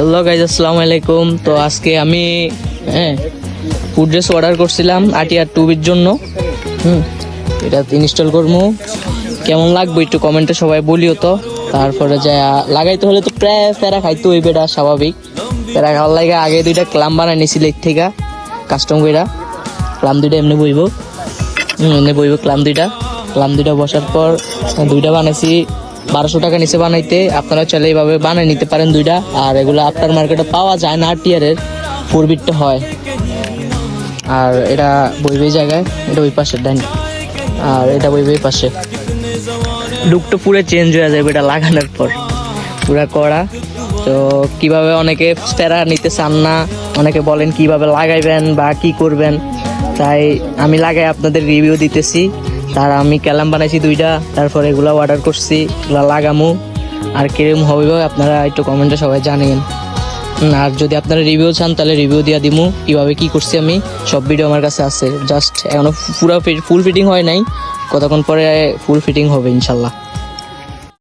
Hello guys, আসসালামু আলাইকুম। তো আজকে আমি ফুড ড্রেস অর্ডার করছিলাম আটিয়ার টুবির জন্য। এটা ইনস্টল করবো, কেমন লাগবে একটু কমেন্টে সবাই বলিও। তো তারপরে যা লাগাইতে হলে তো প্রায় প্যারা খাইতে হইবে, এটা স্বাভাবিক। প্যারা খাওয়ার লাগে আগে দুইটা ক্লাম বানাই নিছিল এর থেকে কাস্টম কইরা। ক্লাম দুইটা এমনি বইব, ক্লাম দুইটা বসার পর দুইটা বানাইছি 1200 টাকা নিচে বানাইতে। আপনারা চাইলে এইভাবে বানিয়ে নিতে পারেন দুইটা। আর এগুলো আপনার মার্কেটে পাওয়া যায় না, টিয়ারের 4 বিটটা হয়। আর এটা বইবে জায়গায়, এটা ওই পাশে ডাইন, আর এটা বইবে এই পাশে। লুকটা পুরো চেঞ্জ হয়ে যাবে এটা লাগানোর পর, পুরা করা। তো কিভাবে অনেকে প্যারা নিতে চান না, অনেকে বলেন কিভাবে লাগাইবেন বা কি করবেন, তাই আমি লাগাই আপনাদের রিভিউ দিতেছি। তার আমি ক্যালাম বানাইছি দুইটা, তারপর এগুলো অর্ডার করছি, এগুলো লাগামু। আর কিরকম হবে আপনারা একটু কমেন্টে সবাই জানিয়েন। আর যদি আপনারা রিভিউ চান তাহলে রিভিউ দিয়ে দিমু, কিভাবে কি করছি আমি সব ভিডিও আমার কাছে আছে। জাস্ট এখনো পুরো ফুল ফিটিং হয় নাই, কতক্ষণ পরে ফুল ফিটিং হবে ইনশাল্লাহ।